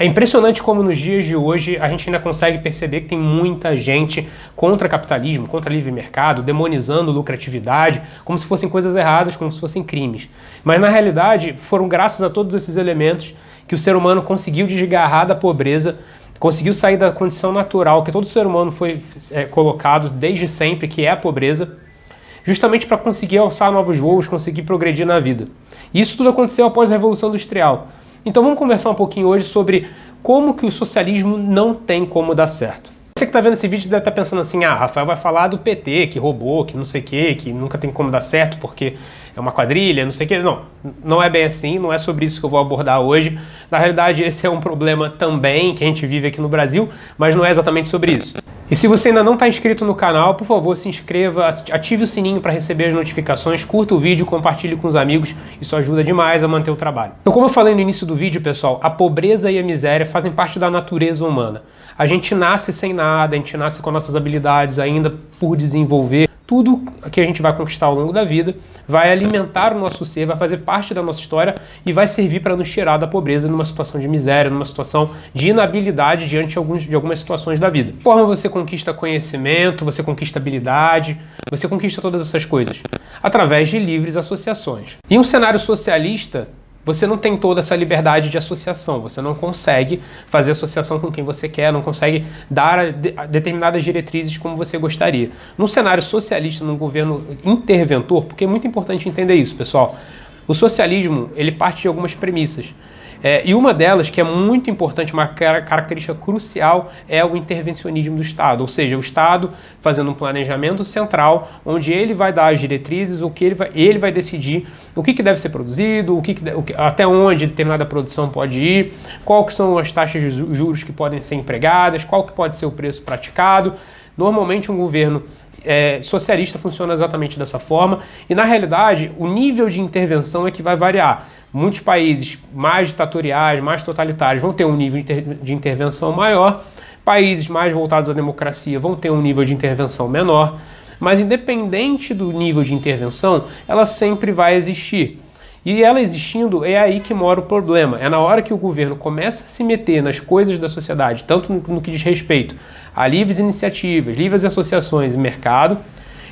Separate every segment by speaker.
Speaker 1: É impressionante como nos dias de hoje a gente ainda consegue perceber que tem muita gente contra capitalismo, contra livre mercado, demonizando lucratividade, como se fossem coisas erradas, como se fossem crimes. Mas na realidade foram graças a todos esses elementos que o ser humano conseguiu desgarrar da pobreza, conseguiu sair da condição natural que todo ser humano foi colocado desde sempre, que é a pobreza, justamente para conseguir alçar novos voos, conseguir progredir na vida. E isso tudo aconteceu após a Revolução Industrial. Então vamos conversar um pouquinho hoje sobre como que o socialismo não tem como dar certo. Você que está vendo esse vídeo deve estar pensando assim, Rafael vai falar do PT, que roubou, que não sei o quê, que nunca tem como dar certo porque é uma quadrilha, não sei o quê. Não, não é bem assim, não é sobre isso que eu vou abordar hoje. Na realidade, esse é um problema também que a gente vive aqui no Brasil, mas não é exatamente sobre isso. E se você ainda não está inscrito no canal, por favor, se inscreva, ative o sininho para receber as notificações, curta o vídeo, compartilhe com os amigos, isso ajuda demais a manter o trabalho. Então, como eu falei no início do vídeo, pessoal, a pobreza e a miséria fazem parte da natureza humana. A gente nasce sem nada, a gente nasce com nossas habilidades ainda por desenvolver. Tudo que a gente vai conquistar ao longo da vida vai alimentar o nosso ser, vai fazer parte da nossa história e vai servir para nos tirar da pobreza numa situação de miséria, numa situação de inabilidade diante de algumas situações da vida. De forma você conquista conhecimento, você conquista habilidade, você conquista todas essas coisas através de livres associações. Em um cenário socialista, você não tem toda essa liberdade de associação, você não consegue fazer associação com quem você quer, não consegue dar determinadas diretrizes como você gostaria. Num cenário socialista, num governo interventor, porque é muito importante entender isso, pessoal, o socialismo ele parte de algumas premissas. E uma delas, que é muito importante, uma característica crucial, é o intervencionismo do Estado. Ou seja, o Estado fazendo um planejamento central, onde ele vai dar as diretrizes, ele vai decidir o que deve ser produzido, até onde determinada produção pode ir, qual que são as taxas de juros que podem ser empregadas, qual que pode ser o preço praticado. Normalmente um governo socialista funciona exatamente dessa forma, e na realidade o nível de intervenção é que vai variar. Muitos países mais ditatoriais, mais totalitários vão ter um nível de intervenção maior, países mais voltados à democracia vão ter um nível de intervenção menor, mas independente do nível de intervenção, ela sempre vai existir. E ela existindo, é aí que mora o problema. É na hora que o governo começa a se meter nas coisas da sociedade, tanto no que diz respeito a livres iniciativas, livres associações e mercado,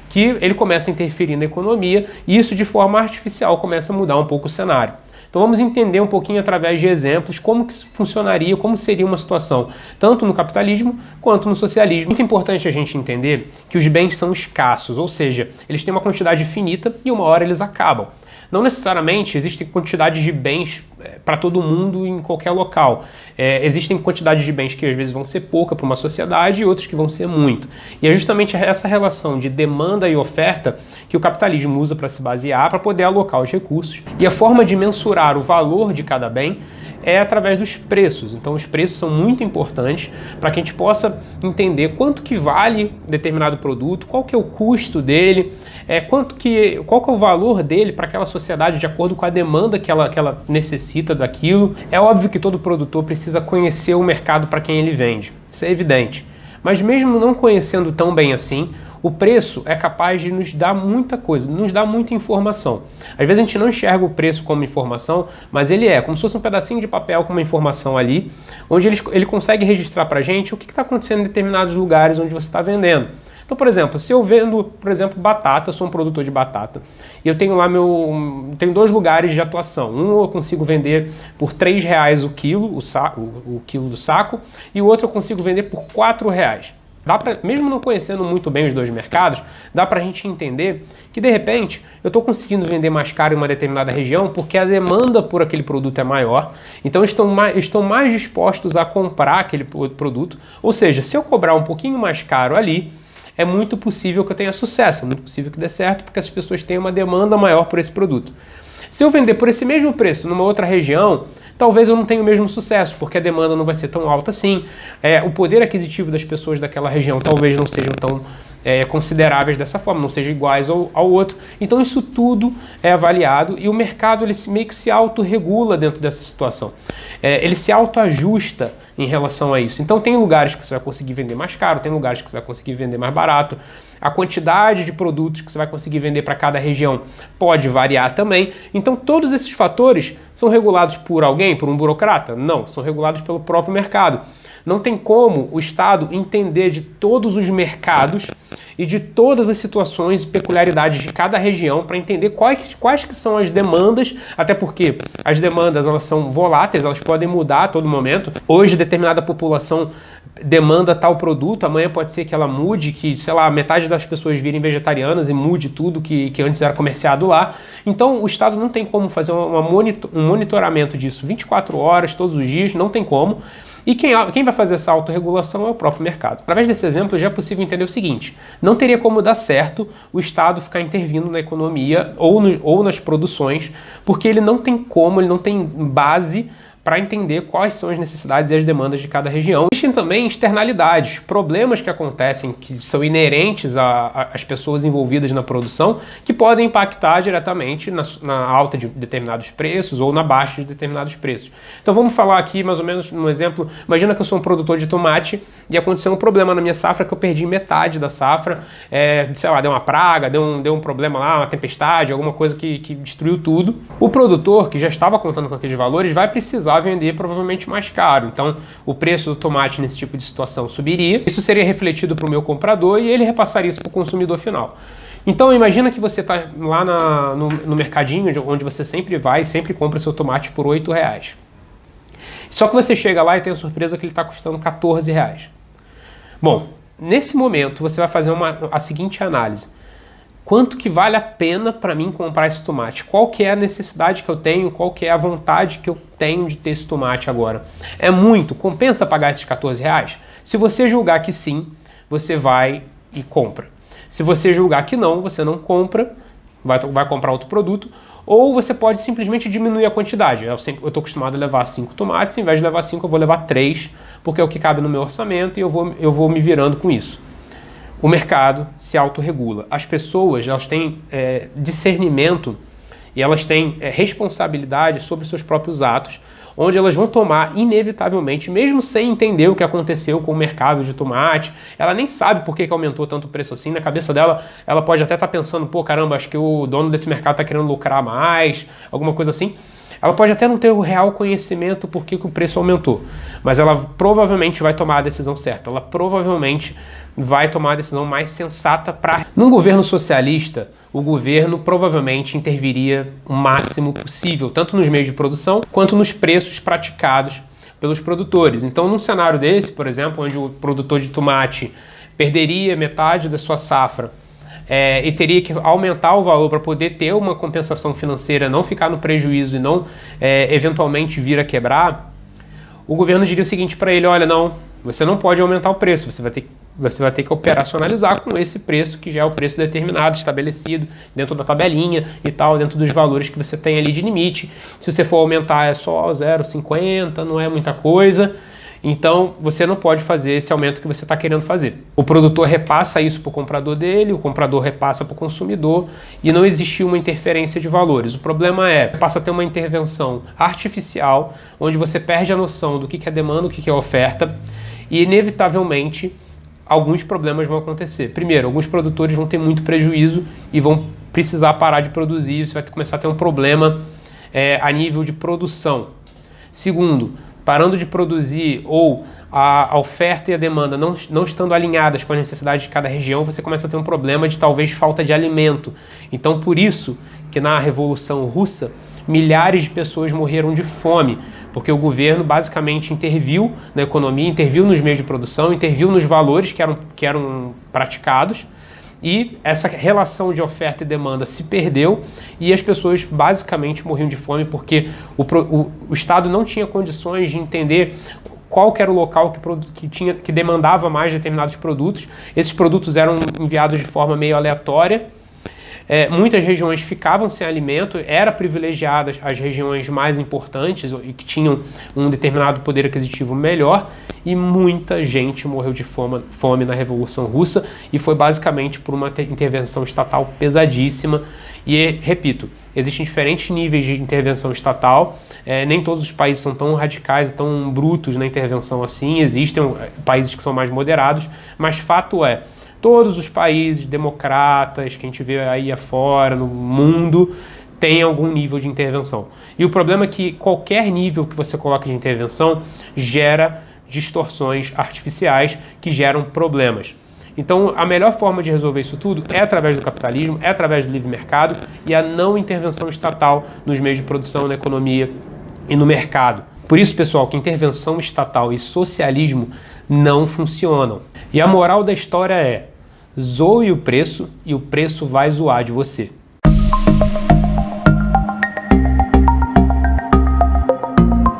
Speaker 1: que ele começa a interferir na economia e isso de forma artificial começa a mudar um pouco o cenário. Então vamos entender um pouquinho através de exemplos como que funcionaria, como seria uma situação, tanto no capitalismo quanto no socialismo. Muito importante a gente entender que os bens são escassos, ou seja, eles têm uma quantidade finita e uma hora eles acabam. Não necessariamente existem quantidades de bens para todo mundo em qualquer local. Existem quantidades de bens que às vezes vão ser pouca para uma sociedade e outras que vão ser muito. E é justamente essa relação de demanda e oferta que o capitalismo usa para se basear, para poder alocar os recursos. E a forma de mensurar o valor de cada bem é através dos preços. Então os preços são muito importantes para que a gente possa entender quanto que vale determinado produto, qual que é o custo dele, qual que é o valor dele para aquela sociedade de acordo com a demanda que ela necessita daquilo. É óbvio que todo produtor precisa conhecer o mercado para quem ele vende, isso é evidente. Mas mesmo não conhecendo tão bem assim, o preço é capaz de nos dar muita coisa, nos dar muita informação. Às vezes a gente não enxerga o preço como informação, mas ele é como se fosse um pedacinho de papel com uma informação ali, onde ele consegue registrar para a gente o que está acontecendo em determinados lugares onde você está vendendo. Então, por exemplo, se eu vendo, por exemplo, batata, sou um produtor de batata, e eu tenho lá tenho dois lugares de atuação. Um eu consigo vender por R$3 o quilo, o quilo do saco, e o outro eu consigo vender por R$4. Mesmo não conhecendo muito bem os dois mercados, dá pra gente entender que de repente eu estou conseguindo vender mais caro em uma determinada região porque a demanda por aquele produto é maior, então estão mais dispostos a comprar aquele produto, ou seja, se eu cobrar um pouquinho mais caro ali, é muito possível que eu tenha sucesso, é muito possível que dê certo porque as pessoas têm uma demanda maior por esse produto. Se eu vender por esse mesmo preço numa outra região, talvez eu não tenha o mesmo sucesso, porque a demanda não vai ser tão alta assim. O poder aquisitivo das pessoas daquela região talvez não sejam tão consideráveis dessa forma, não sejam iguais ao outro. Então isso tudo é avaliado e o mercado ele meio que se autorregula dentro dessa situação. Ele se autoajusta em relação a isso. Então tem lugares que você vai conseguir vender mais caro, tem lugares que você vai conseguir vender mais barato. A quantidade de produtos que você vai conseguir vender para cada região pode variar também. Então todos esses fatores são regulados por alguém, por um burocrata? Não, são regulados pelo próprio mercado. Não tem como o Estado entender de todos os mercados e de todas as situações e peculiaridades de cada região para entender quais que são as demandas, até porque as demandas elas são voláteis, elas podem mudar a todo momento. Hoje determinada população demanda tal produto, amanhã pode ser que ela mude, que, sei lá, metade das pessoas virem vegetarianas e mude tudo que antes era comerciado lá. Então o Estado não tem como fazer um monitoramento disso 24 horas, todos os dias, não tem como. E quem vai fazer essa autorregulação é o próprio mercado. Através desse exemplo já é possível entender o seguinte: não teria como dar certo o Estado ficar intervindo na economia ou nas produções, porque ele não tem como, ele não tem base para entender quais são as necessidades e as demandas de cada região. Existem também externalidades, problemas que acontecem, que são inerentes às pessoas envolvidas na produção, que podem impactar diretamente na alta de determinados preços ou na baixa de determinados preços. Então vamos falar aqui mais ou menos um exemplo. Imagina que eu sou um produtor de tomate e aconteceu um problema na minha safra que eu perdi metade da safra, sei lá, deu uma praga, deu um problema lá, uma tempestade, alguma coisa que destruiu tudo. O produtor, que já estava contando com aqueles valores, vai precisar vender provavelmente mais caro. Então o preço do tomate nesse tipo de situação subiria, isso seria refletido para o meu comprador e ele repassaria isso para o consumidor final. Então imagina que você está lá no mercadinho, onde você sempre vai, sempre compra seu tomate por R$8. Só que você chega lá e tem a surpresa que ele está custando R$14. Bom, nesse momento você vai fazer a seguinte análise: quanto que vale a pena para mim comprar esse tomate? Qual que é a necessidade que eu tenho? Qual que é a vontade que eu tenho de ter esse tomate agora? É muito? Compensa pagar esses R$14? Se você julgar que sim, você vai e compra. Se você julgar que não, você não compra, vai comprar outro produto, ou você pode simplesmente diminuir a quantidade. Eu estou acostumado a levar 5 tomates, em vez de levar 5 eu vou levar 3, porque é o que cabe no meu orçamento e eu vou me virando com isso. O mercado se autorregula. As pessoas elas têm discernimento e elas têm responsabilidade sobre seus próprios atos, onde elas vão tomar inevitavelmente, mesmo sem entender o que aconteceu com o mercado de tomate. Ela nem sabe por que aumentou tanto o preço assim. Na cabeça dela, ela pode até estar pensando, pô, caramba, acho que o dono desse mercado está querendo lucrar mais, alguma coisa assim. Ela pode até não ter o real conhecimento por que o preço aumentou, mas ela provavelmente vai tomar a decisão certa. Ela provavelmente vai tomar a decisão mais sensata para... Num governo socialista, o governo provavelmente interviria o máximo possível, tanto nos meios de produção quanto nos preços praticados pelos produtores. Então, num cenário desse, por exemplo, onde o produtor de tomate perderia metade da sua safra e teria que aumentar o valor para poder ter uma compensação financeira, não ficar no prejuízo e não eventualmente vir a quebrar, o governo diria o seguinte para ele: olha, não, você não pode aumentar o preço, você vai ter que operacionalizar com esse preço, que já é o preço determinado, estabelecido dentro da tabelinha e tal, dentro dos valores que você tem ali de limite. Se você for aumentar é só 0,50, não é muita coisa. Então você não pode fazer esse aumento que você está querendo fazer. O produtor repassa isso para o comprador dele, o comprador repassa para o consumidor e não existe uma interferência de valores. O problema passa a ter uma intervenção artificial, onde você perde a noção do que é demanda, o que é oferta e inevitavelmente alguns problemas vão acontecer. Primeiro, alguns produtores vão ter muito prejuízo e vão precisar parar de produzir, você vai começar a ter um problema a nível de produção. Segundo, parando de produzir ou a oferta e a demanda não estando alinhadas com as necessidades de cada região, você começa a ter um problema de talvez falta de alimento. Então, por isso que na Revolução Russa, milhares de pessoas morreram de fome, porque o governo basicamente interviu na economia, interviu nos meios de produção, interviu nos valores que eram praticados, e essa relação de oferta e demanda se perdeu e as pessoas basicamente morriam de fome porque o Estado não tinha condições de entender qual que era o local que demandava mais determinados produtos. Esses produtos eram enviados de forma meio aleatória. Muitas regiões ficavam sem alimento, era privilegiadas as regiões mais importantes e que tinham um determinado poder aquisitivo melhor, e muita gente morreu de fome na Revolução Russa, e foi basicamente por uma intervenção estatal pesadíssima. E, repito, existem diferentes níveis de intervenção estatal, nem todos os países são tão radicais, tão brutos na intervenção assim, existem países que são mais moderados, mas fato Todos os países democratas que a gente vê aí afora, no mundo, tem algum nível de intervenção. E o problema é que qualquer nível que você coloque de intervenção gera distorções artificiais que geram problemas. Então, a melhor forma de resolver isso tudo é através do capitalismo, é através do livre mercado e a não intervenção estatal nos meios de produção, na economia e no mercado. Por isso, pessoal, que intervenção estatal e socialismo não funcionam. E a moral da história é: zoe o preço e o preço vai zoar de você.